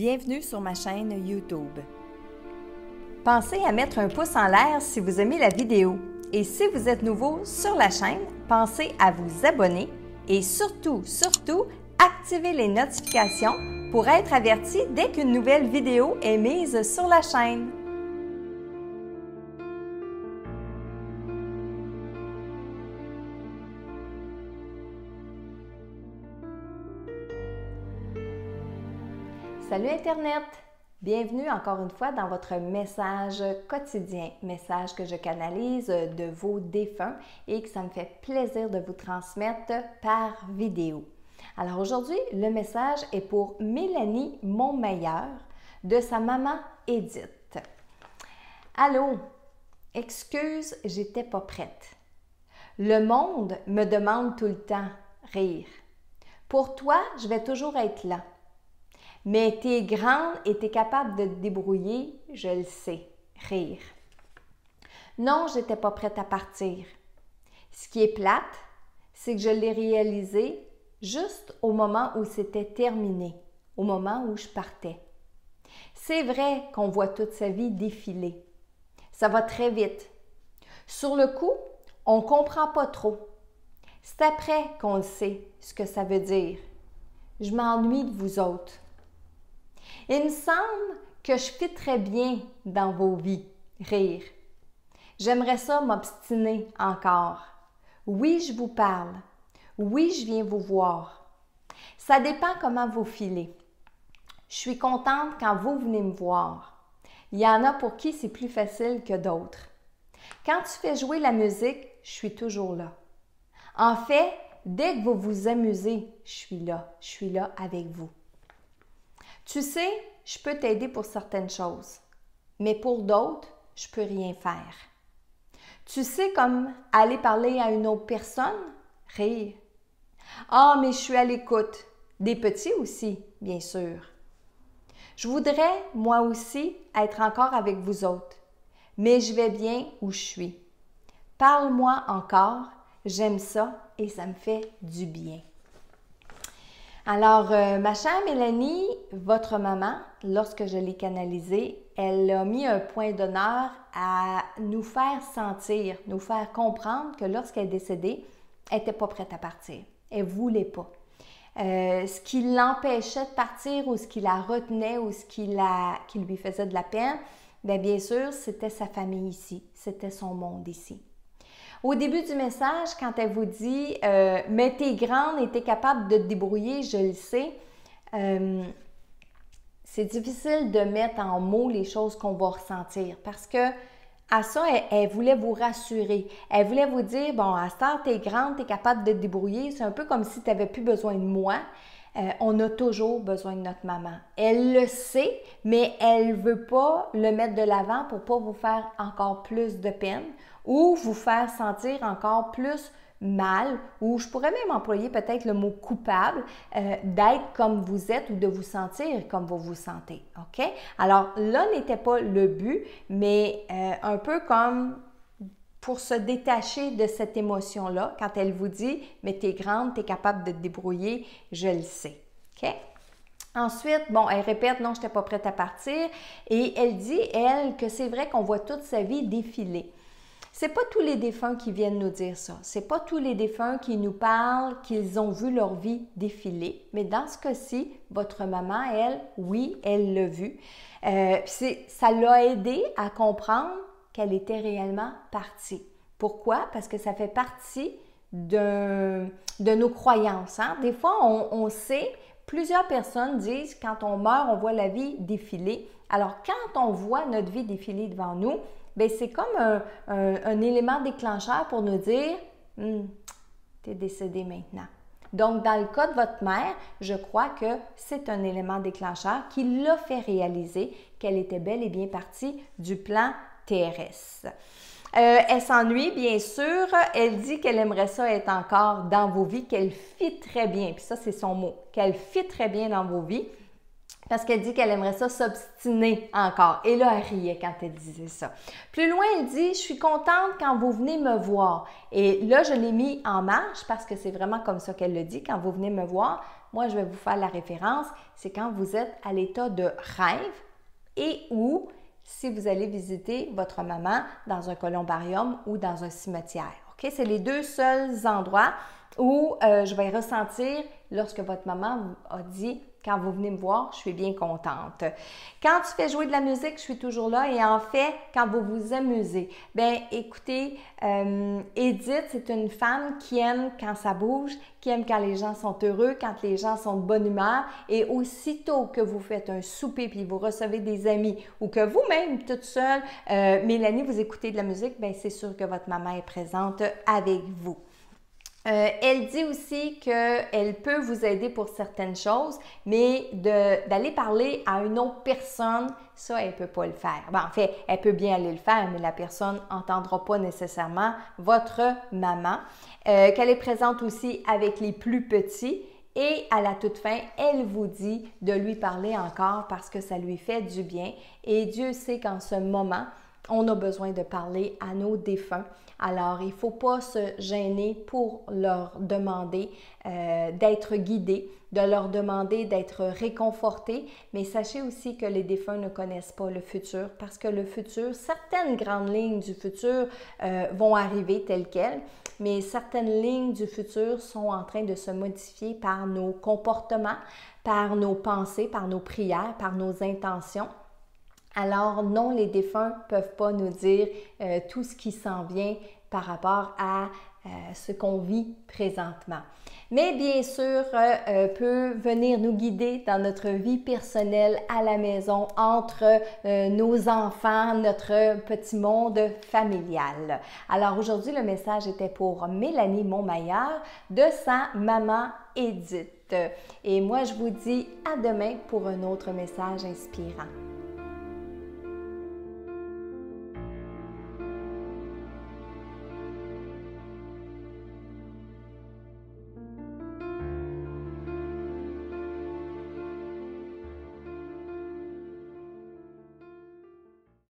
Bienvenue sur ma chaîne YouTube. Pensez à mettre un pouce en l'air si vous aimez la vidéo. Et si vous êtes nouveau sur la chaîne, pensez à vous abonner et surtout, activez les notifications pour être averti dès qu'une nouvelle vidéo est mise sur la chaîne. Salut Internet! Bienvenue encore une fois dans votre message quotidien, message que je canalise de vos défunts et que ça me fait plaisir de vous transmettre par vidéo. Alors aujourd'hui, le message est pour Mélanie Montmeilleur de sa maman Edith. Allô? Excuse, j'étais pas prête. Le monde me demande tout le temps rire. Pour toi, je vais toujours être là. Mais t'es grande et t'es capable de te débrouiller, je le sais, rire. Non, j'étais pas prête à partir. Ce qui est plate, c'est que je l'ai réalisé juste au moment où c'était terminé, au moment où je partais. C'est vrai qu'on voit toute sa vie défiler. Ça va très vite. Sur le coup, on comprend pas trop. C'est après qu'on le sait, ce que ça veut dire. Je m'ennuie de vous autres. Il me semble que je fit très bien dans vos vies, rire. J'aimerais ça m'obstiner encore. Oui, je vous parle. Oui, je viens vous voir. Ça dépend comment vous filez. Je suis contente quand vous venez me voir. Il y en a pour qui c'est plus facile que d'autres. Quand tu fais jouer la musique, je suis toujours là. En fait, dès que vous vous amusez, je suis là avec vous. Tu sais, je peux t'aider pour certaines choses, mais pour d'autres, je peux rien faire. Tu sais, comme aller parler à une autre personne, rire. Ah, mais je suis à l'écoute. Des petits aussi, bien sûr. Je voudrais, moi aussi, être encore avec vous autres, mais je vais bien où je suis. Parle-moi encore, j'aime ça et ça me fait du bien. Alors, ma chère Mélanie, votre maman, lorsque je l'ai canalisée, elle a mis un point d'honneur à nous faire sentir, nous faire comprendre que lorsqu'elle est décédée, elle n'était pas prête à partir. Elle ne voulait pas. Ce qui l'empêchait de partir ou ce qui la retenait ou ce qui lui faisait de la peine, bien sûr, c'était sa famille ici, c'était son monde ici. Au début du message, quand elle vous dit « mais t'es grande et t'es capable de te débrouiller, je le sais », c'est difficile de mettre en mots les choses qu'on va ressentir parce que à ça, elle voulait vous rassurer. Elle voulait vous dire « bon, à cette heure, t'es grande, t'es capable de te débrouiller. » C'est un peu comme si tu n'avais plus besoin de moi. On a toujours besoin de notre maman. Elle le sait, mais elle ne veut pas le mettre de l'avant pour ne pas vous faire encore plus de peine ou vous faire sentir encore plus mal, ou je pourrais même employer peut-être le mot coupable d'être comme vous êtes ou de vous sentir comme vous vous sentez. OK? Alors là n'était pas le but, mais un peu comme pour se détacher de cette émotion-là, quand elle vous dit « mais t'es grande, t'es capable de te débrouiller, je le sais. » OK? Ensuite, bon, elle répète « non, je n'étais pas prête à partir » et elle dit, elle, que c'est vrai qu'on voit toute sa vie défiler. C'est pas tous les défunts qui viennent nous dire ça. C'est pas tous les défunts qui nous parlent qu'ils ont vu leur vie défiler. Mais dans ce cas-ci, votre maman, elle, oui, elle l'a vu. Ça l'a aidé à comprendre qu'elle était réellement partie. Pourquoi? Parce que ça fait partie de nos croyances. Hein? Des fois, on sait, plusieurs personnes disent quand on meurt, on voit la vie défiler. Alors, quand on voit notre vie défiler devant nous, bien, c'est comme un élément déclencheur pour nous dire « tu es décédé maintenant ». Donc, dans le cas de votre mère, je crois que c'est un élément déclencheur qui l'a fait réaliser qu'elle était bel et bien partie du plan terrestre. Elle s'ennuie, bien sûr. Elle dit qu'elle aimerait ça être encore dans vos vies, qu'elle fit très bien. Puis ça, c'est son mot, qu'elle fit très bien dans vos vies. Parce qu'elle dit qu'elle aimerait ça s'obstiner encore. Et là, elle riait quand elle disait ça. Plus loin, elle dit « Je suis contente quand vous venez me voir. » Et là, je l'ai mis en marche parce que c'est vraiment comme ça qu'elle le dit. Quand vous venez me voir, moi je vais vous faire la référence, c'est quand vous êtes à l'état de rêve et ou si vous allez visiter votre maman dans un columbarium ou dans un cimetière. OK? C'est les deux seuls endroits où je vais ressentir lorsque votre maman a dit « Quand vous venez me voir, je suis bien contente. » Quand tu fais jouer de la musique, je suis toujours là. Et en fait, quand vous vous amusez, bien, écoutez, Edith, c'est une femme qui aime quand ça bouge, qui aime quand les gens sont heureux, quand les gens sont de bonne humeur. Et aussitôt que vous faites un souper puis vous recevez des amis ou que vous-même, toute seule, Mélanie, vous écoutez de la musique, bien, c'est sûr que votre maman est présente avec vous. Elle dit aussi qu'elle peut vous aider pour certaines choses, mais d'aller parler à une autre personne, ça, elle ne peut pas le faire. Ben, en fait, elle peut bien aller le faire, mais la personne n'entendra pas nécessairement votre maman. Qu'elle est présente aussi avec les plus petits. Et à la toute fin, elle vous dit de lui parler encore parce que ça lui fait du bien. Et Dieu sait qu'en ce moment, on a besoin de parler à nos défunts. Alors, il ne faut pas se gêner pour leur demander d'être guidés, de leur demander d'être réconfortés, mais sachez aussi que les défunts ne connaissent pas le futur parce que le futur, certaines grandes lignes du futur vont arriver telles quelles, mais certaines lignes du futur sont en train de se modifier par nos comportements, par nos pensées, par nos prières, par nos intentions. Alors non, les défunts ne peuvent pas nous dire tout ce qui s'en vient par rapport à ce qu'on vit présentement. Mais bien sûr, peut venir nous guider dans notre vie personnelle à la maison, entre nos enfants, notre petit monde familial. Alors aujourd'hui, le message était pour Mélanie Montmaillard de sa maman Edith. Et moi, je vous dis à demain pour un autre message inspirant.